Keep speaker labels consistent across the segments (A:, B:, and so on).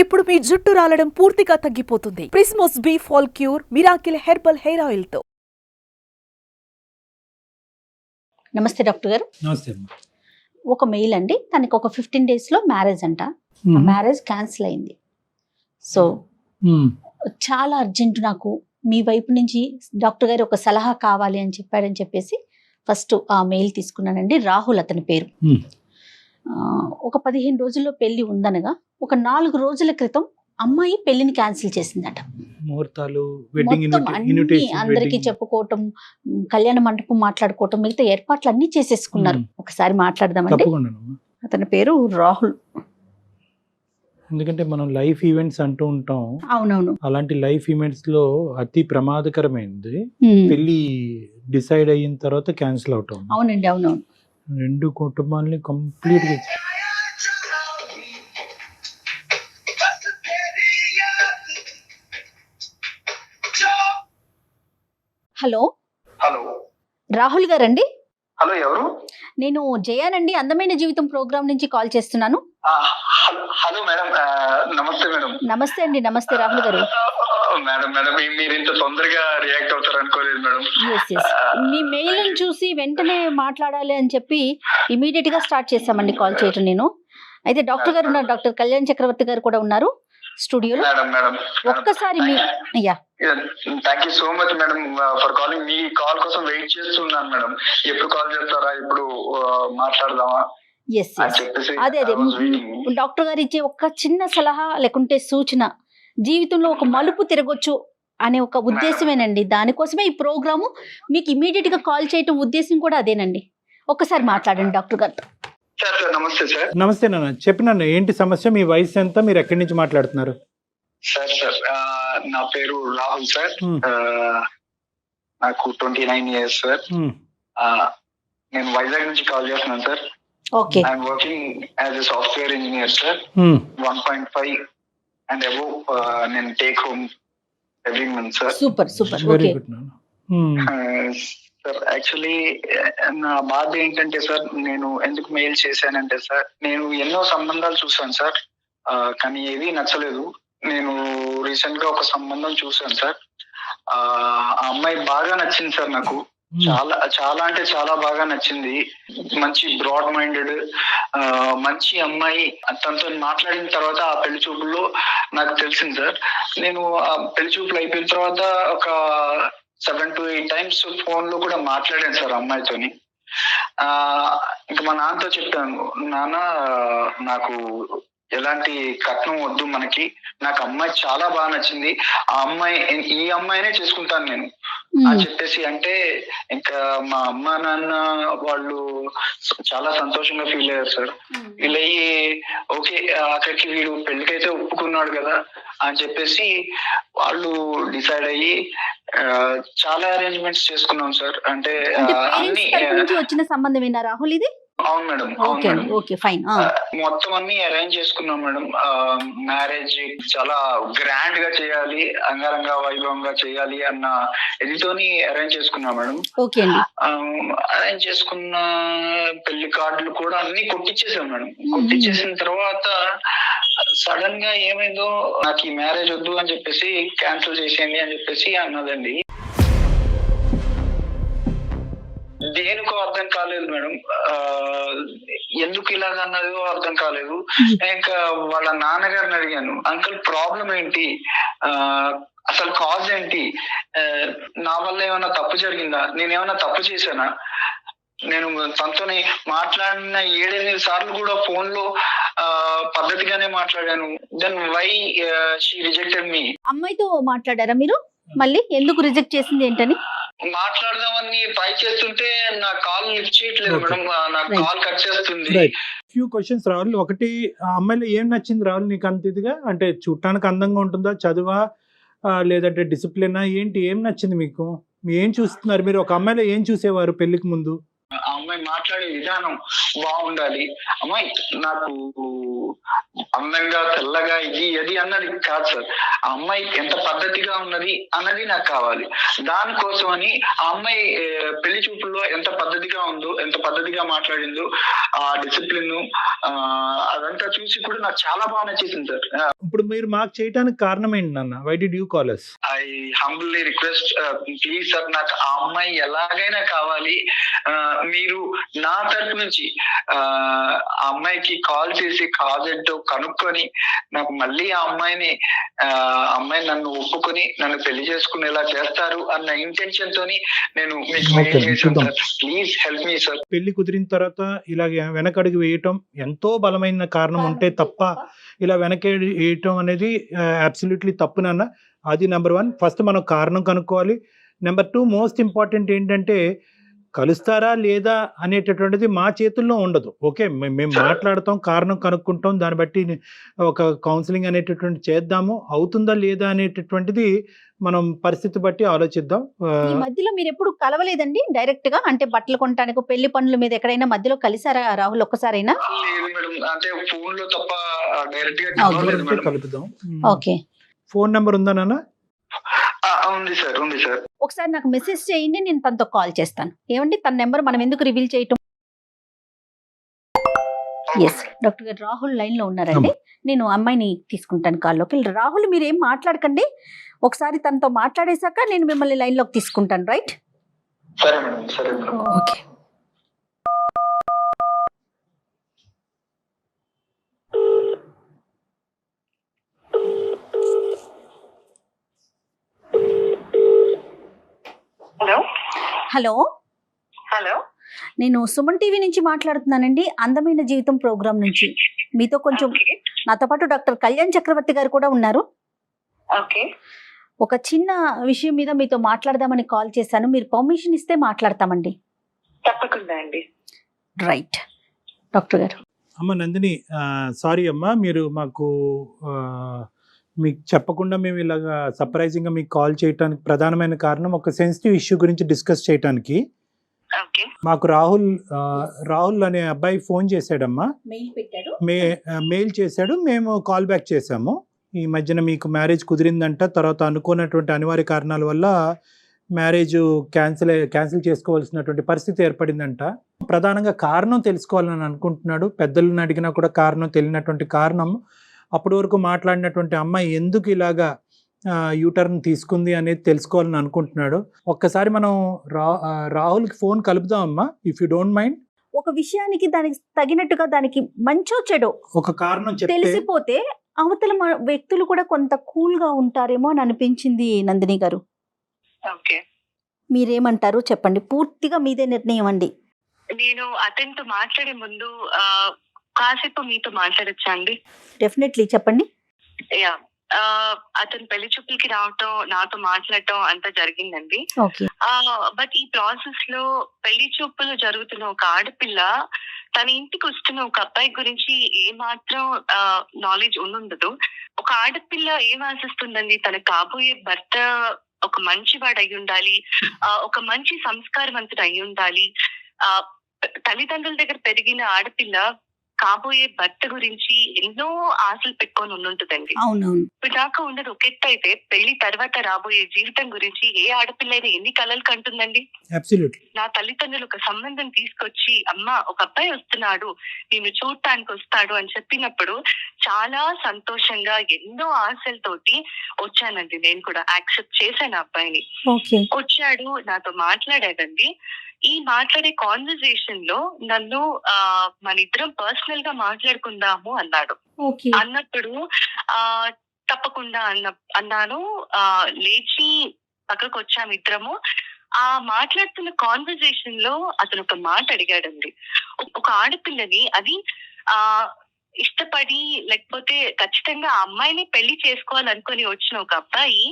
A: ఇప్పుడు మీ జుట్టు రాలడం పూర్తిగా తగ్గిపోతుంది. ప్రిస్మోస్ బీ fall cure miracle herbal hair oil తో.
B: నమస్తే డాక్టర్ గారు.
C: నమస్తే.
B: ఒక మెయిల్ అండి, తనకి ఒక 15 days లో మ్యారేజ్ అంట. మ్యారేజ్ క్యాన్సిల్ అయింది. సో చాలా అర్జెంట్, నాకు మీ వైపు నుంచి డాక్టర్ గారు ఒక సలహా కావాలి అని చెప్పాడని చెప్పేసి ఫస్ట్ ఆ మెయిల్ తీసుకున్నానండి. రాహుల్ అతని పేరు. ఒక 15 రోజుల్లో పెళ్లి ఉందనగా ఒక 4 రోజుల క్రితం అమ్మాయి పెళ్లిని క్యాన్సిల్ చేసిందట.
C: ముహూర్తాలు,
B: మొత్తం అన్ని అందరికి చెప్పుకోవటం, కళ్యాణ మండపం మాట్లాడుకోవటం, మిగతా ఏర్పాట్లు అన్ని చేసేసుకున్నారు. ఒకసారి మాట్లాడదామండి. అతని పేరు రాహుల్.
C: ఎందుకంటే మనం లైఫ్ ఈవెంట్స్ అంటూ ఉంటాం.
B: అవునవును.
C: అలాంటి లైఫ్ ఈవెంట్స్ లో అతి ప్రమాదకరమైనది పెళ్లి డిసైడ్ అయిన తర్వాత క్యాన్సిల్ అవటం.
B: అవునండి, అవునవును.
C: 2 కుటుంబాలని కంప్లీట్ గా.
B: హలో
D: హలో
B: రాహుల్ గారండి?
D: హలో, ఎవరు?
B: నేను జయానండి, అందమైన జీవితం ప్రోగ్రామ్ నుంచి కాల్ చేస్తున్నాను.
D: హలో మేడం, నమస్తే మేడం.
B: నమస్తే అండి. నమస్తే రాహుల్ గారు.
D: మేడం మేడం మీరు ఇంత తొందరగా రియాక్ట్ అవుతారు అనుకోలేదు మేడం.
B: మీ మెయిల్ చూసి వెంటనే మాట్లాడాలి అని చెప్పి ఇమీడియట్ గా స్టార్ట్ చేశామండి కాల్ చేయటం. నేను అయితే డాక్టర్ గారు ఉన్నారు, డాక్టర్ కళ్యాణ్ చక్రవర్తి గారు కూడా ఉన్నారు స్టూడియోలో. ఒక్కసారి
D: thank you so much madam for calling. Me call కోసం వెయిట్ చేస్తున్నాను మేడం. ఎప్పుడు కాల్ చేస్తారా, ఎప్పుడు మాట్లాడదామా?
B: అదే డాక్టర్ గారు ఇచ్చే ఒక చిన్న సలహా లేకుంటే సూచన జీవితంలో ఒక మలుపు తిరగొచ్చు అనే ఒక ఉద్దేశమేనండి. దానికోసమే ఈ ప్రోగ్రాము మీకు ఇమీడియట్ గా కాల్ చేయటం ఉద్దేశం కూడా అదేనండి. ఒక్కసారి మాట్లాడండి డాక్టర్ గారితో.
D: నమస్తే సార్.
C: నమస్తే నాన్న, చెప్పినాను ఏంటి సమస్య, మీ వయసు ఎంత, మీరు ఎక్కడి నుంచి మాట్లాడుతున్నారు?
D: సార్ నా పేరు రాహుల్ సార్. నాకు 29 years సార్. నేను వైజాగ్ నుంచి కాల్ చేస్తున్నాను sir.
B: Okay.
D: I'm working as a software engineer sir. 1.5 and above నేను take home every month sir.
B: Super super.
C: Very good నాన్న.
D: సార్ యాక్చువల్లీ నా బాధ ఏంటంటే సార్, నేను ఎందుకు మెయిల్ చేశానంటే సార్, నేను ఎన్నో సంబంధాలు చూసాను సార్, కానీ ఏది నచ్చలేదు. నేను రీసెంట్ గా ఒక సంబంధం చూసాను సార్. ఆ అమ్మాయి బాగా నచ్చింది సార్ నాకు. చాలా చాలా అంటే చాలా బాగా నచ్చింది. మంచి బ్రాడ్ మైండెడ్ మంచి అమ్మాయి. తనతో మాట్లాడిన తర్వాత ఆ పెళ్లి చూపుల్లో నాకు తెలిసింది సార్. నేను ఆ పెళ్లి చూపులు అయిపోయిన తర్వాత ఒక 7 to 8 times ఫోన్ లో కూడా మాట్లాడాను సార్ అమ్మాయితోని. ఇంకా మా నాన్నతో చెప్పాను, నాన్న నాకు ఎలాంటి కట్నం వద్దు మనకి, నాకు అమ్మాయి చాలా బాగా నచ్చింది, ఈ అమ్మాయినే చేసుకుంటాను నేను అని చెప్పేసి అంటే, ఇంకా మా అమ్మ నాన్న వాళ్ళు చాలా సంతోషంగా ఫీల్ అయ్యారు సార్. ఫీల్ అయ్యి ఓకే అక్కడికి వీడు పెళ్లికైతే ఒప్పుకున్నాడు కదా అని చెప్పేసి వాళ్ళు డిసైడ్ అయ్యి చాలా అరేంజ్మెంట్స్ చేసుకున్నాం సార్. అంటే అన్ని
B: వచ్చిన సంబంధమేనా రాహుల్ ఇది?
D: అవును మేడం, అవును మేడం. మొత్తం అన్ని అరేంజ్ చేసుకున్నాం మేడం. మ్యారేజ్ చాలా గ్రాండ్ గా చేయాలి, అంగరంగ వైభవంగా చేయాలి అన్న ఇదితోని అరేంజ్ చేసుకున్నాం మేడం. అరేంజ్ చేసుకున్న పెళ్లి కార్డులు కూడా అన్ని కొట్టించేసాం మేడం. కొట్టించేసిన తర్వాత సడన్ గా ఏమైందో, నాకు ఈ మ్యారేజ్ వద్దు అని చెప్పేసి క్యాన్సిల్ చేసేయండి అని చెప్పేసి అన్నదండి. దేనికో అర్థం కాలేదు మేడం, ఎందుకు ఇలాగ అన్నదో అర్థం కాలేదు. ఇంకా వాళ్ళ నాన్నగారిని అడిగాను, అంకుల్ ప్రాబ్లం ఏంటి, అసలు కాజ్ ఏంటి, నా వల్ల ఏమైనా తప్పు జరిగిందా, నేనేమైనా తప్పు చేశానా, నేను తనతోని మాట్లాడిన 7-8 సార్లు కూడా ఫోన్ లో పద్ధతిగానే మాట్లాడాను. దెన్ వై షీ రిజెక్టెడ్ మీ.
B: అమ్మాయితో మాట్లాడారా మీరు? మళ్ళీ ఎందుకు రిజెక్ట్ చేసింది ఏంటని
D: మాట్లాడదామని ట్రై చేస్తుంటే నా కాల్ లిఫ్ట్ చేయట్లేదు మేడం, నా కాల్ కట్ చేస్తుంది.
C: ఫ్యూ క్వశ్చన్స్ రావాలి. ఒకటి, ఆ అమ్మాయిలో ఏం నచ్చింది రావాలి నీకు అంత ఇదిగా? అంటే చూడటానికి అందంగా ఉంటుందా, చదువా, లేదంటే డిసిప్లినా, ఏంటి, ఏం నచ్చింది మీకు? ఏం చూస్తున్నారు మీరు? ఒక అమ్మాయిలో ఏం చూసేవారు పెళ్లికి ముందు?
D: ఆ అమ్మాయి మాట్లాడే విధానం బాగుండాలి, అమ్మాయి నాకు అందంగా తెల్లగా ఇది అది అన్నది కాదు సార్, ఆ అమ్మాయి ఎంత పద్ధతిగా ఉన్నది అన్నది నాకు కావాలి. దానికోసమని ఆ అమ్మాయి పెళ్లి చూపుల్లో ఎంత పద్ధతిగా ఉందో, ఎంత పద్ధతిగా మాట్లాడిందో, ఆ డిసిప్లిన్ అదంతా చూసి కూడా నాకు చాలా బాగా నచ్చేసింది సార్.
C: ఇప్పుడు మీరు మాకు చేయడానికి కారణం ఏంటి నాన్న? Why did you call us?
D: I humbly request please sir, నాకు ఆ అమ్మాయి ఎలాగైనా కావాలి. మీరు నా తరపు నుంచి ఆ అమ్మాయికి కాల్ చేసి కాజ్ ఏంటో కనుక్కొని నాకు మళ్ళీ ఆ అమ్మాయి నన్ను ఒప్పుకొని నన్ను పెళ్లి చేసుకునేలా చేస్తారు అన్న ఇంటెన్షన్ తోని నేను మీకు మెయిల్ చేశాను sir. Please help me sir.
C: పెళ్లి కుదిరిన తర్వాత ఇలాగ వెనకడుగు వేయటం ఎంతో బలమైన కారణం ఉంటే తప్ప ఇలా వెనకడి వేయటం అనేది అబ్సల్యూట్లీ తప్పు నాన్న. అది నెంబర్ 1. ఫస్ట్ మనం కారణం కనుక్కోవాలి. నెంబర్ 2 మోస్ట్ ఇంపార్టెంట్ ఏంటంటే కలుస్తారా లేదా అనేటటువంటిది మా చేతుల్లో ఉండదు. ఓకే, మేము మాట్లాడతాం, కారణం కనుక్కుంటాం, దాన్ని బట్టి ఒక కౌన్సిలింగ్ అనేటటువంటి చేద్దాము. అవుతుందా లేదా అనేటటువంటిది మనం పరిస్థితి బట్టి ఆలోచిద్దాం.
B: ఈ మధ్యలో మీరు ఎప్పుడు కలవలేదండి డైరెక్ట్ గా? అంటే బట్టలు కొనడానికి పెళ్లి పనుల మీద ఎక్కడైనా మధ్యలో కలిసారా రాహుల్ ఒక్కసారైనా?
D: లేదు మేడం, అంటే ఫోన్ లో తప్ప డైరెక్ట్ గా
B: Okay.
D: కలవలేదు మేడం.
C: కలుపుదాం.
B: ఓకే,
C: ఫోన్ నెంబర్ ఉందా నాన్న?
D: ఉంది సార్, ఉంది సార్.
B: ఒకసారి నాకు మెసేజ్ చేయండి, నేను తనతో కాల్ చేస్తాను. ఏమండి, తన నెంబర్ మనం ఎందుకు రివీల్ చేయటం? ఎస్, డాక్టర్ గారు రాహుల్ లైన్ లో ఉన్నారండి. నేను అమ్మాయిని తీసుకుంటాను కాల్లోకి. రాహుల్ మీరు ఏం మాట్లాడకండి, ఒకసారి తనతో మాట్లాడేశాక నేను మిమ్మల్ని లైన్ లోకి తీసుకుంటాను. రైట్?
D: సరే మేడం, సరే madam.
B: Okay.
E: Hello
B: hello,
E: hello,
B: నేను సుమన్ టీవీ నుంచి మాట్లాడుతున్నానండి, అందమైన జీవితం ప్రోగ్రామ్ నుంచి. మీతో కొంచెం, నాతో పాటు డాక్టర్ కళ్యాణ్ చక్రవర్తి గారు కూడా ఉన్నారు.
E: ఓకే.
B: ఒక చిన్న విషయం మీద మీతో మాట్లాడదామని కాల్ చేశాను. మీరు పర్మిషన్ ఇస్తే మాట్లాడతామండి.
E: తప్పకుండా అండి.
B: రైట్ డాక్టర్ గారు.
C: అమ్మ నందిని, సారీ అమ్మా, మీరు మాకు మీకు చెప్పకుండా మేము ఇలాగా సర్ప్రైజింగ్గా మీకు కాల్ చేయడానికి ప్రధానమైన కారణం ఒక సెన్సిటివ్ ఇష్యూ గురించి డిస్కస్ చేయడానికి.
E: ఓకే.
C: మాకు రాహుల్ అనే అబ్బాయి ఫోన్ చేశాడమ్మా,
B: మెయిల్ పెట్టాడు,
C: మెయిల్ చేశాడు, మేము కాల్ బ్యాక్ చేశాము. ఈ మధ్యన మీకు మ్యారేజ్ కుదిరిందంట, తర్వాత అనుకున్నటువంటి అనివార్య కారణాల వల్ల మ్యారేజ్ క్యాన్సిల్ చేసుకోవాల్సినటువంటి పరిస్థితి ఏర్పడిందంట. ప్రధానంగా కారణం తెలుసుకోవాలని అనుకుంటున్నాడు. పెద్దలను అడిగినా కూడా కారణం తెలియనటువంటి కారణం, అప్పటి వరకు మాట్లాడినటువంటి అమ్మాయి ఎందుకు ఇలాగా యూటర్న్ తీసుకుంది అనేది తెలుసుకోవాలని అనుకుంటున్నాడు. ఒక్కసారి మనం రాహుల్కి ఫోన్ కలుపుదాం అమ్మా, ఇఫ్ యూ డోంట్ మైండ్.
B: ఒక విషయానికి దానికి తగినట్టుగా దానికి మంచో చెడో
C: ఒక కారణం చెప్తే
B: తెలిసిపోతే అవతల వ్యక్తులు కూడా కొంత కూల్ గా ఉంటారేమో అని అనిపించింది నందిని గారు.
E: ఓకే.
B: మీరేమంటారు చెప్పండి, పూర్తిగా మీదే నిర్ణయం అండి.
E: నేను అతనితో మాట్లాడే ముందు కాసేపు మీతో మాట్లాడచ్చా అండి?
B: డెఫినెట్లీ చెప్పండి.
E: యా, అతను పెళ్లి చూపులకి రావటం, నాతో మాట్లాడటం అంతా జరిగిందండి.
B: ఓకే.
E: బట్ ఈ ప్రాసెస్ లో పెళ్లి చూపులు జరుగుతున్న ఒక ఆడపిల్ల తన ఇంటికి వస్తున్న ఒక అబ్బాయి గురించి ఏ మాత్రం నాలెడ్జ్ ఉండదు. ఒక ఆడపిల్ల ఏం ఆశిస్తుందండి, తన కాబోయే భర్త ఒక మంచివాడు అయి ఉండాలి, ఒక మంచి సంస్కారవంతుడు అయి ఉండాలి. తల్లిదండ్రుల దగ్గర పెరిగిన ఆడపిల్ల కాబోయే భర్త గురించి ఎన్నో ఆశలు పెట్టుకొని ఉంటుందండి.
B: అవునవును.
E: ఇప్పుడు దాకా ఉండదు ఒక ఎత్తు అయితే, పెళ్లి తర్వాత రాబోయే జీవితం గురించి ఏ ఆడపిల్ల అయినా ఎన్ని కలలు కంటుందండి. నా తల్లిదండ్రులు ఒక సంబంధం తీసుకొచ్చి, అమ్మ ఒక అబ్బాయి వస్తున్నాడు, నేను చూడటానికి వస్తాడు అని చెప్పినప్పుడు చాలా సంతోషంగా ఎన్నో ఆశలతోటి వచ్చానండి. నేను కూడా యాక్సెప్ట్ చేశాను అబ్బాయిని. వచ్చాడు, నాతో మాట్లాడాడండి. ఈ మాట్లాడే కాన్వర్సేషన్ లో నన్ను మన ఇద్దరం పర్సనల్ గా మాట్లాడుకుందాము అన్నాడు. అన్నప్పుడు తప్పకుండా అన్నాను. లేచి పక్కకు వచ్చాము ఇద్దరము. ఆ మాట్లాడుతున్న కాన్వర్సేషన్ లో అతను ఒక మాట అడిగాడండి. ఒక ఆడపిల్లని, అది ఇష్టపడి లేకపోతే ఖచ్చితంగా ఆ అమ్మాయిని పెళ్లి చేసుకోవాలనుకుని వచ్చిన ఒక అబ్బాయి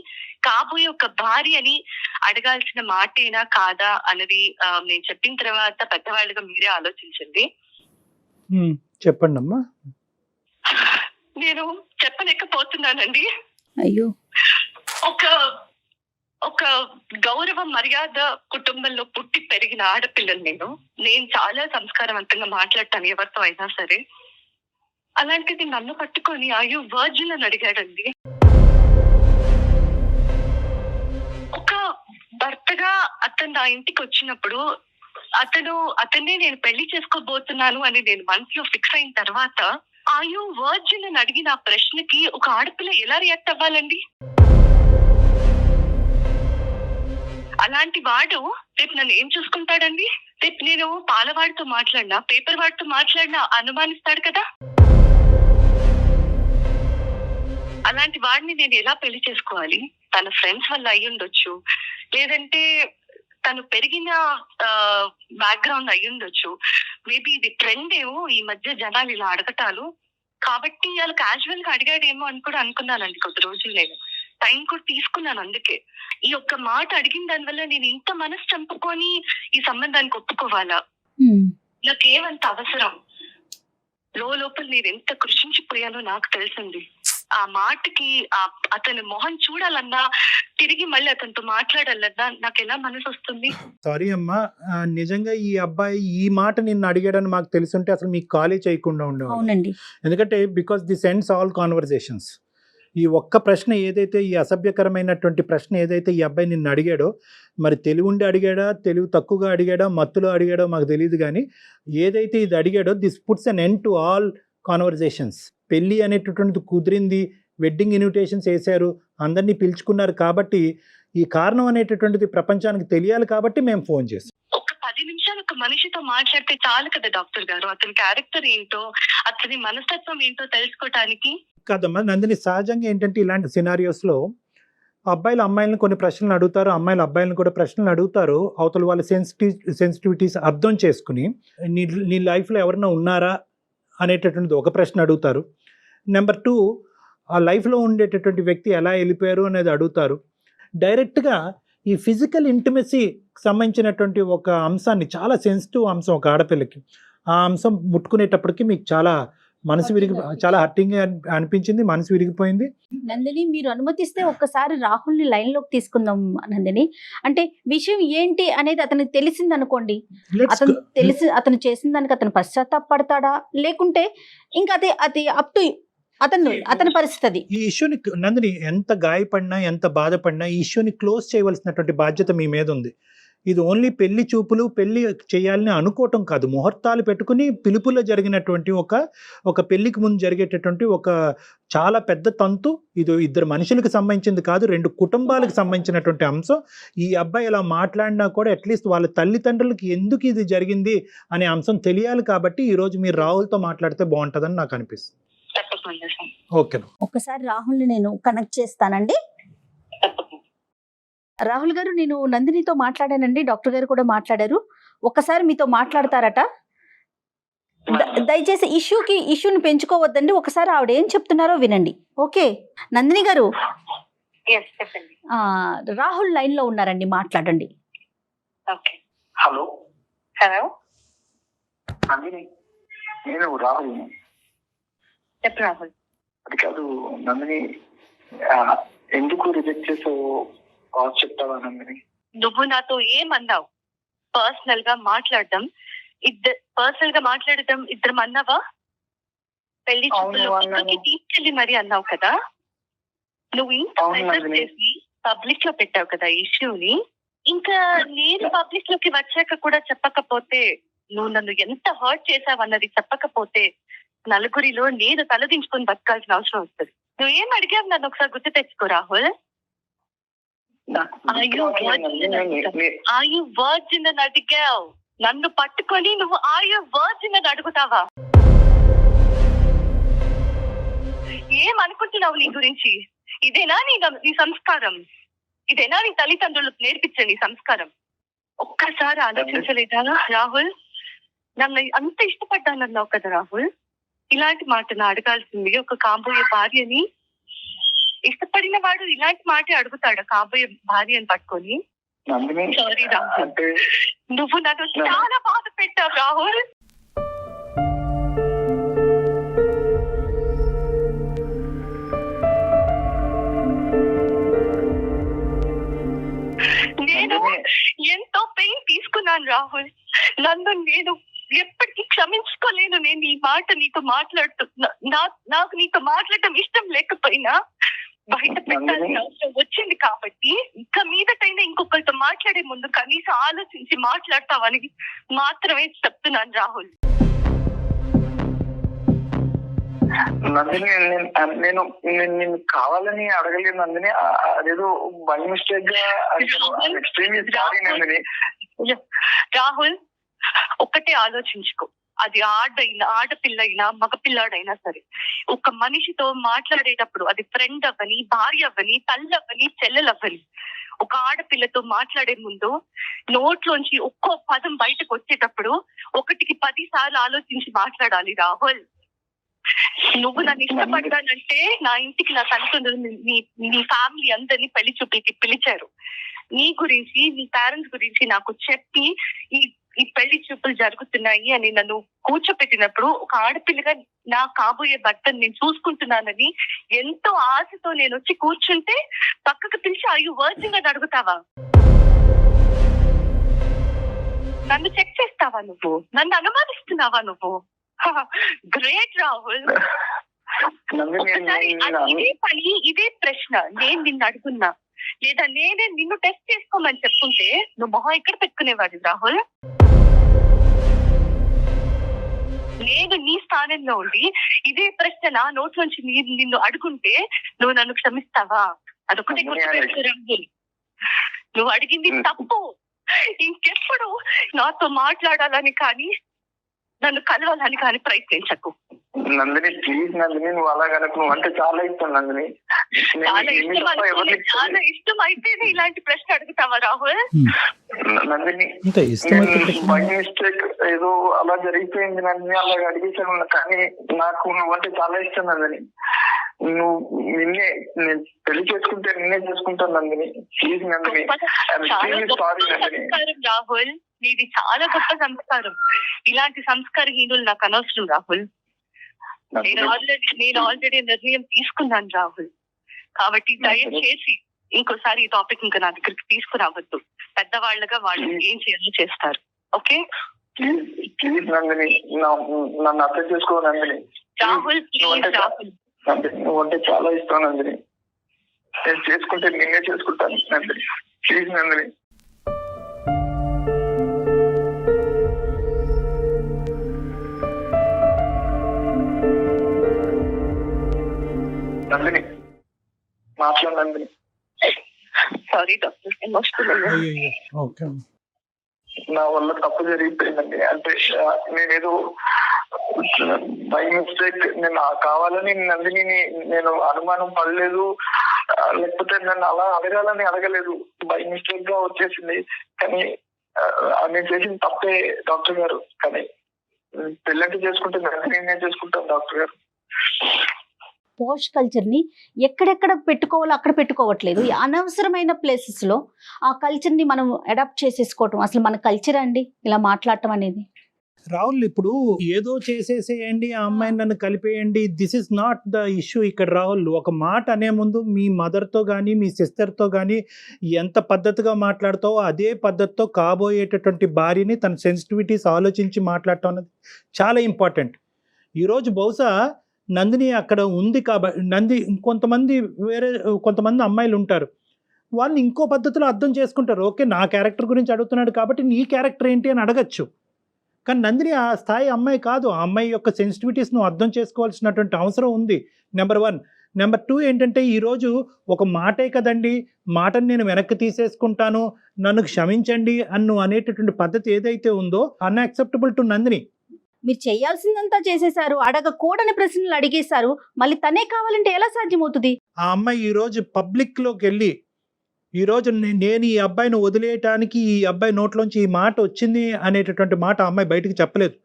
E: కాబోయే ఒక భార్య అని అడగాల్సిన మాటేనా కాదా అన్నది నేను చెప్పిన తర్వాత పెద్దవాళ్ళుగా మీరే ఆలోచించండి.
C: చెప్పండి అమ్మా.
E: నేను చెప్పలేకపోతున్నానండి.
B: అయ్యో.
E: ఒక ఒక గౌరవ మర్యాద కుటుంబంలో పుట్టి పెరిగిన ఆడపిల్లని నేను చాలా సంస్కారవంతంగా మాట్లాడతాను ఎవరితో అయినా సరే. అలాంటిది నన్ను పట్టుకొని అయ్యో వర్జిన్ అని అడిగాడండి. ఒక భర్తగా అతను నా ఇంటికి వచ్చినప్పుడు అతన్ని నేను పెళ్లి చేసుకోబోతున్నాను అని నేను మనసులో ఫిక్స్ అయిన తర్వాత అయ్యో వర్జిన్ అని అడిగిన ఆ ప్రశ్నకి ఒక ఆడపిల్ల ఎలా రియాక్ట్ అవ్వాలండి? అలాంటి వాడు రేపు నన్ను ఏం చూసుకుంటాడండి? రేపు నేను పాలవాడితో మాట్లాడినా పేపర్ వాడితో మాట్లాడినా అనుమానిస్తాడు కదా. అలాంటి వాడిని నేను ఎలా పెళ్లి చేసుకోవాలి? తన ఫ్రెండ్స్ వల్ల అయ్యి ఉండొచ్చు, లేదంటే తను పెరిగిన బ్యాక్గ్రౌండ్ అయ్యి ఉండొచ్చు. మేబీ ఇది ట్రెండ్ ఏమో ఈ మధ్య జనాలు ఇలా అడగటాలు కాబట్టి వాళ్ళు క్యాజువల్ గా అడిగాడేమో అని కూడా అనుకున్నానండి. కొద్ది రోజులు నేను టైం కూడా తీసుకున్నాను. అందుకే ఈ ఒక్క మాట అడిగిన దానివల్ల నేను ఇంత మనసు చంపుకొని ఈ సంబంధానికి ఒప్పుకోవాలా? నాకేమంత అవసరం? లోపల నేను ఎంత కృషించిపోయానో నాకు తెలిసింది. ఆ మాటకి అతని మొహం చూడాలన్నా, తిరిగి మళ్ళీ అతనితో మాట్లాడాలన్నా నాకు ఎలా మనసు వస్తుంది?
C: సారీ అమ్మా, నిజంగా ఈ అబ్బాయి ఈ మాట నిన్ను అడిగాడని మాకు తెలుసుంటే అసలు మీకు కాలే చేయకుండా ఉండేవాడు.
B: అవునండి.
C: ఎందుకంటే because this ends all conversations. ఈ ఒక్క ప్రశ్న ఏదైతే, ఈ అసభ్యకరమైనటువంటి ప్రశ్న ఏదైతే ఈ అబ్బాయి నిన్ను అడిగాడో, మరి తెలివి ఉండి అడిగాడా, తెలివి తక్కువగా అడిగాడా, మత్తులో అడిగాడో మాకు తెలియదు, కానీ ఏదైతే ఇది అడిగాడో this puts an end to all conversations. పెళ్ళి అనేటటువంటిది కుదిరింది, వెడ్డింగ్ ఇన్విటేషన్స్ వేశారు, అందరినీ పిలుచుకున్నారు కాబట్టి ఈ కారణం అనేటటువంటిది ప్రపంచానికి తెలియాలి కాబట్టి మేము ఫోన్ చేస్తాం.
E: ఒక 10 నిమిషాలు ఒక మనిషితో మాట్లాడితే చాలు కదా డాక్టర్ గారు, అతని క్యారెక్టర్ ఏంటో, అతని మనస్తత్వం ఏంటో తెలుసుకోవటానికి.
C: కాదమ్మా నందిని, సహజంగా ఏంటంటే ఇలాంటి సినారియోస్లో అబ్బాయిలు అమ్మాయిలను కొన్ని ప్రశ్నలు అడుగుతారు, అమ్మాయిలు అబ్బాయిలను కూడా ప్రశ్నలు అడుగుతారు. అవతల వాళ్ళ సెన్సిటివిటీస్ అర్థం చేసుకుని నీ లైఫ్లో ఎవరైనా ఉన్నారా అనేటటువంటిది ఒక ప్రశ్న అడుగుతారు. నెంబర్ 2, ఆ లైఫ్లో ఉండేటటువంటి వ్యక్తి ఎలా వెళ్ళిపోయారు అనేది అడుగుతారు. డైరెక్ట్గా ఈ ఫిజికల్ ఇంటిమసీకి సంబంధించినటువంటి ఒక అంశాన్ని, చాలా సెన్సిటివ్ అంశం ఒక ఆడపిల్లకి, ఆ అంశం ముట్టుకునేటప్పటికి మీకు చాలా మనసు చాలా హర్టింగ్ అనిపించింది, మనసు విరిగిపోయింది.
B: నందిని, మీరు అనుమతిస్తే ఒక్కసారి రాహుల్ని లైన్ లోకి తీసుకుందాం నందిని. అంటే విషయం ఏంటి అనేది అతనికి తెలిసింది అనుకోండి, అతను చేసిన దానికి అతను పశ్చాత్తాపడతాడా, లేకుంటే ఇంకా అది అప్ టు అతని పరిస్థితి.
C: ఈ ఇష్యూని నందిని ఎంత గాయపడినా, ఎంత బాధపడినా ఈ ఇష్యూని క్లోజ్ చేయవలసినటువంటి బాధ్యత మీ మీద ఉంది. ఇది ఓన్లీ పెళ్లి చూపులు, పెళ్లి చేయాలని అనుకోవటం కాదు, ముహూర్తాలు పెట్టుకుని పిలుపులో జరిగినటువంటి ఒక పెళ్లికి ముందు జరిగేటటువంటి ఒక చాలా పెద్ద తంతు. ఇది ఇద్దరు మనుషులకు సంబంధించింది కాదు, 2 కుటుంబాలకు సంబంధించినటువంటి అంశం. ఈ అబ్బాయి ఇలా మాట్లాడినా కూడా అట్లీస్ట్ వాళ్ళ తల్లిదండ్రులకి ఎందుకు ఇది జరిగింది అనే అంశం తెలియాలి. కాబట్టి ఈరోజు మీరు రాహుల్తో మాట్లాడితే బాగుంటుందని నాకు అనిపిస్తుంది. ఓకే,
B: ఒక్కసారి రాహుల్ని నేను కనెక్ట్ చేస్తానండి. రాహుల్ గారు, నేను నందినితో మాట్లాడానండి, డాక్టర్ గారు కూడా మాట్లాడారు. ఒక్కసారి మీతో మాట్లాడతారట. దయచేసి ఇష్యూని పెంచుకోవద్దండి, ఒకసారి ఆవిడ ఏం చెప్తున్నారో వినండి. ఓకే నందిని గారు, రాహుల్ లైన్ లో ఉన్నారండి, మాట్లాడండి.
D: హలో హలో నందిని, నేను రాహుల్.
E: రాహుల్,
D: అది కాదు నందిని, ఎందుకు రిజెక్ట్ చేసావు చెప్తావా నందిని?
E: నువ్వు నాతో ఏమన్నావు? పర్సనల్ గా మాట్లాడడం ఇద్దరం అన్నావా? పెళ్లి తీసుకెళ్ళి మరి అన్నావు కదా. నువ్వు ఇంత చేసి పబ్లిక్ లో పెట్టావు కదా ఇష్యూని. ఇంకా నేను పబ్లిక్ లోకి వచ్చాక కూడా చెప్పకపోతే, నువ్వు నన్ను ఎంత హర్ట్ చేసావు అన్నది చెప్పకపోతే, నలుగురిలో నేను తలదించుకొని బతకాల్సిన అవసరం వస్తుంది. నువ్వేం అడిగావు నన్ను ఒకసారి గుర్తు తెచ్చుకో రాహుల్. వర్జిన్ అని అడిగావు, నన్ను పట్టుకొని నువ్వు వర్జిన్ అని అడుగుతావా? ఏమనుకుంటున్నావు నీ గురించి? ఇదేనా నీ సంస్కారం? ఇదేనా నీ తల్లిదండ్రులకు నేర్పించే నీ సంస్కారం? ఒక్కసారి ఆలోచించలేదా రాహుల్? నన్ను అంత ఇష్టపడ్డానన్నావు కదా రాహుల్. ఇలాంటి మాటను అడగాల్సింది ఒక కాబోయే భార్యని. ఇష్టపడిన వాడు ఇలాంటి మాట అడుగుతాడు కాబోయే భార్యని పట్టుకొని? సారీ రాహుల్, నువ్వు నన్ను చాలా బాధ పెట్టావు రాహుల్. రాహుల్. నన్ను నేను ఎప్పటికీ క్షమించుకోలేను. నేను ఈ మాట నీతో మాట్లాడుతున్నా. నాకు నీతో మాట్లాడటం ఇష్టం లేకపోయినా బయట పెట్టాల్సిన అవసరం వచ్చింది కాబట్టి ఇక మీదటైనా ఇంకొకరితో మాట్లాడే ముందు కనీసం ఆలోచించి మాట్లాడతావని మాత్రమే చెప్తున్నాను రాహుల్.
D: నందిని, నేను నేను కావాలని అడగలేదు నందిని. అదేదో బై మిస్టేక్ గా ఎక్స్ట్రీమ్లీ సారీ నందిని.
E: రాహుల్, ఒక్కటే ఆలోచించుకో. అది ఆడపిల్ల అయినా మగపిల్లాడైనా సరే, ఒక మనిషితో మాట్లాడేటప్పుడు అది ఫ్రెండ్ అవ్వని, భార్య అవ్వని, తల్లి అవ్వని, చెల్లెలవ్వని, ఒక ఆడపిల్లతో మాట్లాడే ముందు నోట్లోంచి ఒక్కో పదం బయటకు వచ్చేటప్పుడు 1కి 10 సార్లు ఆలోచించి మాట్లాడాలి రాహుల్. నువ్వు నన్ను ఇష్టపడ్డానంటే నా ఇంటికి నా తల్లిదండ్రులు నీ ఫ్యామిలీ అందరినీ పెళ్లి చూపులకి పిలిచారు. నీ గురించి, నీ పేరెంట్స్ గురించి నాకు చెప్పి ఈ పెళ్లి చూపులు జరుగుతున్నాయి అని నన్ను కూర్చోపెట్టినప్పుడు ఒక ఆడపిల్లగా నా కాబోయే భర్తను నేను చూసుకుంటున్నానని ఎంతో ఆశతో నేను వచ్చి కూర్చుంటే పక్కకు పిలిచి అయ్యో వర్జిన్ అని అడుగుతావా? నన్ను చెక్ చేస్తావా నువ్వు? నన్ను అనుమానిస్తున్నావా నువ్వు? గ్రేట్ రాహుల్. ఇదే ప్రశ్న నేను నిన్ను అడుగున్నా, లేదా నేనే నిన్ను టెస్ట్ చేసుకోమని చెప్పుంటే నువ్వు మొహం ఎక్కడ పెట్టుకునేవాడి రాహుల్? నేను నీ స్థానంలో ఉండి ఇదే ప్రశ్న నా నోట్లోంచి నిన్ను అడుగుంటే నువ్వు నన్ను క్షమిస్తావా? అదొకటే గుర్తుపెట్టుకో రాహుల్. నువ్వు అడిగింది తప్పు. ఇంకెప్పుడు నాతో మాట్లాడాలని కానీ నన్ను కలవాలని కానీ ప్రయత్నించకు
D: నందిని. ప్లీజ్ నందిని, నువ్వు అలా కనుక. నువ్వు అంటే చాలా ఇష్టం నందిని.
E: చాలా ఇష్టం అయితేనే ఇలాంటి ప్రశ్న అడుగుతావా రాహుల్?
D: నందిని, బై మిస్టేక్ ఏదో అలా జరిగిపోయింది నందిని, అలా అడిగేసాను. కానీ నాకు నువ్వంటే చాలా ఇష్టం నందిని. నువ్వు నేను పెళ్లి చేసుకుంటే నిన్నే చేసుకుంటాను నందిని. Please Nandini, sorry Nandini.
E: రాహుల్, నీది చాలా గొప్ప సంస్కారం. ఇలాంటి సంస్కారహీనులు నాకు అనవసరం రాహుల్. నేను ఆల్రెడీ నిర్ణయం తీసుకున్నాను రాహుల్. కాబట్టి దయచేసి ఇంకోసారి ఈ టాపిక్ ఇంకా నా దగ్గరికి తీసుకురావద్దు. పెద్దవాళ్ళగా వాళ్ళు ఏం చేయాలో చేస్తారు. ఓకే
D: ప్లీజ్ నందిని, నన్ను అర్థం చేసుకో నందిని.
E: రాహుల్ ప్లీజ్ రాహుల్.
D: నువ్వు అంటే చాలా ఇష్టం నందిని. నేను చేసుకుంటే నేనే చేసుకుంటాను నందిని. ప్లీజ్ నందిని. నందిని మాట్లాడు నందిని.
E: Sorry doctor, emotional.
D: నా వల్ల తప్పు జరిగిపోయిందండి. అంటే నేనేదో బై మిస్టేక్, నేను కావాలని నందిని నేను అనుమానం పడలేదు, లేకపోతే నన్ను అలా అడగాలని అడగలేదు. బై మిస్టేక్ గా వచ్చేసింది. కానీ నేను చేసిన తప్పే డాక్టర్ గారు. కానీ పెళ్ళంటే చేసుకుంటే నందిని నేను చేసుకుంటాను డాక్టర్ గారు.
B: పోష్ కల్చర్ని ఎక్కడెక్కడ పెట్టుకోవాలో అక్కడ పెట్టుకోవట్లేదు. అనవసరమైన ప్లేసెస్లో ఆ కల్చర్ని మనం అడాప్ట్ చేసేసుకోవటం అసలు మన కల్చర్ అండి ఇలా మాట్లాడటం అనేది.
C: రాహుల్, ఇప్పుడు ఏదో చేసేసేయండి, ఆ అమ్మాయిని నన్ను కలిపేయండి, this is not the issue ఇక్కడ. రాహుల్, ఒక మాట అనే ముందు మీ మదర్తో కానీ మీ సిస్టర్తో కానీ ఎంత పద్ధతిగా మాట్లాడతావో అదే పద్ధతితో కాబోయేటటువంటి భార్యని తన సెన్సిటివిటీస్ ఆలోచించి మాట్లాడటం అనేది చాలా ఇంపార్టెంట్. ఈరోజు బహుశా నందిని అక్కడ ఉంది కాబట్టి కొంతమంది అమ్మాయిలు ఉంటారు, వాళ్ళు ఇంకో పద్ధతిలో అర్థం చేసుకుంటారు. ఓకే, నా క్యారెక్టర్ గురించి అడుగుతున్నాడు కాబట్టి నీ క్యారెక్టర్ ఏంటి అని అడగచ్చు. కానీ నందిని ఆ స్థాయి అమ్మాయి కాదు. ఆ అమ్మాయి యొక్క సెన్సిటివిటీస్ నువ్వు అర్థం చేసుకోవాల్సినటువంటి అవసరం ఉంది, నెంబర్ 1. నెంబర్ 2 ఏంటంటే, ఈరోజు ఒక మాటే కదండి, మాటను నేను వెనక్కి తీసేసుకుంటాను, నన్ను క్షమించండి అన్ను అనేటటువంటి పద్ధతి ఏదైతే ఉందో అన్యాక్సెప్టబుల్ టు నందిని.
B: మీరు చేయాల్సిందంతా చేసేశారు, అడగకూడని ప్రశ్నలు అడిగేశారు, మళ్ళీ తనే కావాలంటే ఎలా సాధ్యమవుతుంది?
C: ఆ అమ్మాయి ఈరోజు పబ్లిక్లోకి వెళ్ళి ఈరోజు నేను ఈ అబ్బాయిని వదిలేయటానికి ఈ అబ్బాయి నోట్లోంచి ఈ మాట వచ్చింది అనేటటువంటి మాట ఆ అమ్మాయి బయటికి చెప్పలేదు.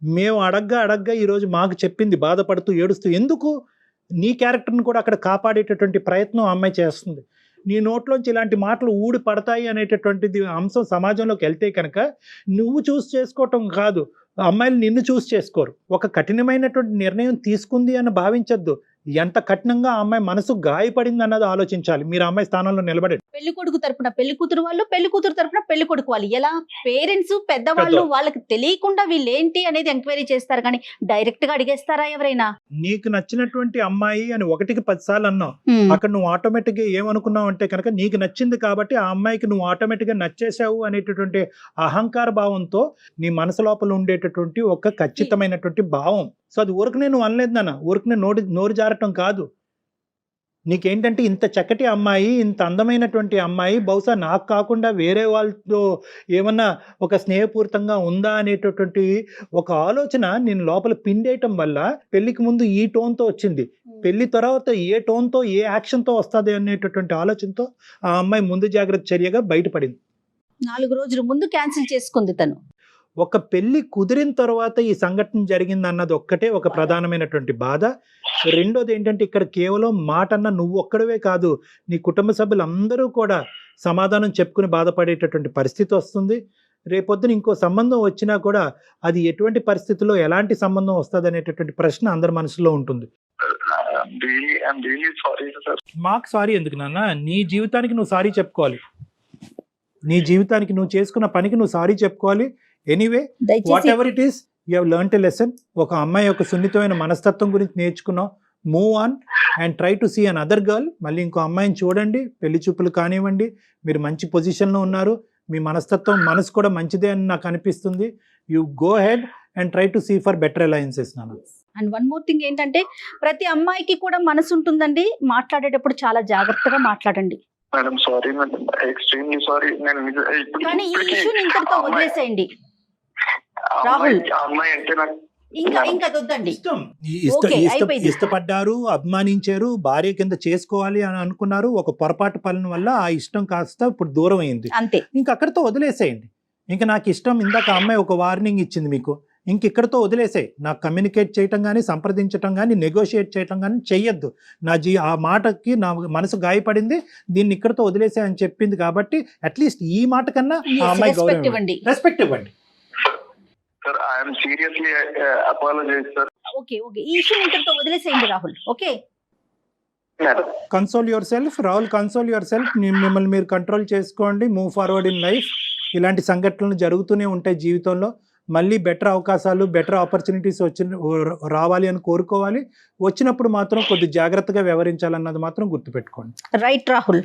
C: మేము అడగ్గా ఈరోజు మాకు చెప్పింది, బాధపడుతూ ఏడుస్తూ. ఎందుకు? నీ క్యారెక్టర్ని కూడా అక్కడ కాపాడేటటువంటి ప్రయత్నం ఆ అమ్మాయి చేస్తుంది. నీ నోట్లోంచి ఇలాంటి మాటలు ఊడి పడతాయి అనేటటువంటిది అంశం సమాజంలోకి వెళ్తే కనుక నువ్వు చూస్ చేసుకోవటం కాదు, అమ్మాయిలు నిన్ను చూస్ చేసుకోరు. ఒక కఠినమైనటువంటి నిర్ణయం తీసుకుంది అని భావించద్దు. ఎంత కఠినంగా ఆ అమ్మాయి మనసు గాయపడింది అన్నది ఆలోచించాలి. మీరు ఆ అమ్మాయి స్థానంలో నిలబడండి.
B: పెళ్లి కొడుకు తరపున పెళ్లి కూతురు వాళ్ళు, పెళ్లి కూతురు తరపున పెళ్లి కొడుకు వాళ్ళు, ఎలా పేరెంట్స్ పెద్దవాళ్ళు వాళ్ళకి తెలియకుండా వీళ్ళు ఏంటి అనేది ఎంక్వైరీ చేస్తారు కానీ డైరెక్ట్ గా అడిగేస్తారా ఎవరైనా?
C: నీకు నచ్చినటువంటి అమ్మాయి అని 1కి 10 సార్లు అన్నావు, అక్కడ నువ్వు ఆటోమేటిక్ గా ఏమనుకున్నావు అంటే కనుక నీకు నచ్చింది కాబట్టి ఆ అమ్మాయికి నువ్వు ఆటోమేటిక్ గా నచ్చేసావు అనేటటువంటి అహంకార భావంతో నీ మనసు లోపల ఉండేటటువంటి ఒక ఖచ్చితమైనటువంటి భావం. సో అది ఊరికి నువ్వు అనలేదు నాన్న, ఊరికి నోరు జారటం కాదు. నీకేంటంటే ఇంత చక్కటి అమ్మాయి, ఇంత అందమైనటువంటి అమ్మాయి బహుశా నాకు కాకుండా వేరే వాళ్ళతో ఏమన్నా ఒక స్నేహపూరితంగా ఉందా అనేటటువంటి ఒక ఆలోచన నేను లోపల పిండేయటం వల్ల పెళ్లికి ముందు ఈ టోన్తో వచ్చింది, పెళ్లి తర్వాత ఏ టోన్తో ఏ యాక్షన్తో వస్తుంది అనేటటువంటి ఆలోచనతో ఆ అమ్మాయి ముందు జాగ్రత్త చర్యగా బయటపడింది.
B: 4 రోజుల ముందు క్యాన్సిల్ చేసుకుంది తను.
C: ఒక పెళ్లి కుదిరిన తర్వాత ఈ సంఘటన జరిగింది అన్నది ఒక్కటే ఒక ప్రధానమైనటువంటి బాధ. రెండోది ఏంటంటే ఇక్కడ కేవలం మాట అన్న నువ్వు ఒక్కడవే కాదు, నీ కుటుంబ సభ్యులందరూ కూడా సమాధానం చెప్పుకుని బాధపడేటటువంటి పరిస్థితి వస్తుంది. రేపొద్దున ఇంకో సంబంధం వచ్చినా కూడా అది ఎటువంటి పరిస్థితుల్లో ఎలాంటి సంబంధం వస్తుంది అనేటటువంటి ప్రశ్న అందరి మనసులో ఉంటుంది. మాకు సారీ ఎందుకు నాన్న, నీ జీవితానికి నువ్వు సారీ చెప్పుకోవాలి, నీ జీవితానికి నువ్వు చేసుకున్న పనికి నువ్వు సారీ చెప్పుకోవాలి. Anyway whatever it is, you have learned a lesson. ఒక అమ్మాయి యొక్క సున్నితమైన మనస్తత్వం గురించి నేర్చుకున్నావు. Move on and try to see another girl. మళ్ళీ ఇంకో అమ్మాయిని చూడండి, పెళ్లి చూపులు కానివ్వండి, మీరు మంచి పొజిషన్లో ఉన్నారు, మీ మనస్తత్వం మనసు కూడా మంచిదే అని నాకు అనిపిస్తుంది. You go head and try to see for better alliances నాన్న.
B: అండ్ వన్ మోర్ థింగ్ ఏంటంటే ప్రతి అమ్మాయికి కూడా మనసు ఉంటుందండి, మాట్లాడేటప్పుడు చాలా జాగ్రత్తగా మాట్లాడండి.
D: Madam sorry madam, extremely sorry.
B: కానీ ఈ ఇష్యూని ఇంతటితో వదిలేసేయండి రాహుల్.
D: అమ్మాయి అంటే నాకు
B: ఇంకా వద్దండి.
C: ఇష్టపడ్డారు, అభిమానించారు, భార్య కింద చేసుకోవాలి అని అనుకున్నారు. ఒక పొరపాటు పనుల వల్ల ఆ ఇష్టం కాస్త ఇప్పుడు దూరం అయింది,
B: అంతే.
C: ఇంక అక్కడితో వదిలేసేయండి. ఇంకా నాకు ఇష్టం, ఇందాక అమ్మాయి ఒక వార్నింగ్ ఇచ్చింది మీకు, ఇంక ఇక్కడితో వదిలేసాయి. నాకు కమ్యూనికేట్ చేయటం కానీ, సంప్రదించటం కానీ, నెగోషియేట్ చేయటం కానీ చెయ్యొద్దు. ఆ మాటకి నా మనసు గాయపడింది, దీన్ని ఇక్కడితో వదిలేసాయి అని చెప్పింది కాబట్టి అట్లీస్ట్ ఈ మాట కన్నా ఆ అమ్మాయి గౌరవం ఇవ్వండి, రెస్పెక్ట్ ఇవ్వండి.
D: Sir I am seriously apologize sir.
B: Okay ఈ ఇష్యూ ఇంతటితో వదిలేసేయండి Rahul. Okay,
C: console yourself Rahul, console yourself. మిమ్మల్ని మీరు కంట్రోల్ చేసుకోండి, మూవ్ ఫార్వర్డ్ ఇన్ లైఫ్. ఇలాంటి సంఘటనలు జరుగుతూనే ఉంటాయి జీవితంలో. మళ్ళీ బెటర్ అవకాశాలు, బెటర్ ఆపర్చునిటీస్ రావాలి అని కోరుకోవాలి. వచ్చినప్పుడు మాత్రం కొద్ది జాగ్రత్తగా వ్యవహరించాలన్నది మాత్రం గుర్తుపెట్టుకోండి.
B: రైట్ రాహుల్.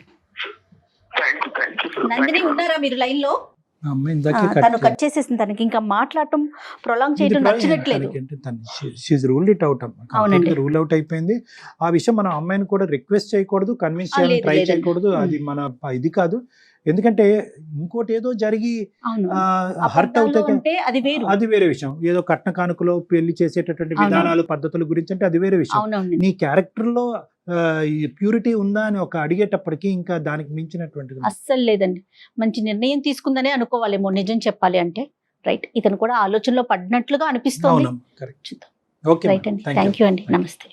B: నందిని ఉన్నారా మీరు లైన్ లో? తను కట్ చేసేసింది, తనకి ఇంకా మాట్లాడటం ప్రొలాంగ్ చేయడం నచ్చట్లేదు.
C: రూల్ అవుట్ అయిపోయింది. ఆ విషయం మనం అమ్మాయిని కూడా రిక్వెస్ట్ చేయకూడదు, కన్విన్స్ చేయాలని ట్రై చేయకూడదు. అది మన ఇది కాదు. ఎందుకంటే ఇంకోటి ఏదో జరిగి హర్ట్ అవుతే అది వేరే విషయం. ఏదో కట్న కానుకలో పెళ్లి చేసేటటువంటి విధానాలు, పద్ధతుల గురించి అంటే అది వేరే విషయం. నీ క్యారెక్టర్ లో ప్యూరిటీ ఉందా అని ఒక అడిగేటప్పటికి ఇంకా దానికి మించినటువంటి
B: అస్సలు లేదండి. మంచి నిర్ణయం తీసుకుందనే అనుకోవాలేమో నిజం చెప్పాలి అంటే. రైట్, ఇతను కూడా ఆలోచనలో పడినట్లుగా అనిపిస్తుంది.
C: రైట్ అండి,
B: థ్యాంక్ యూ అండి, నమస్తే.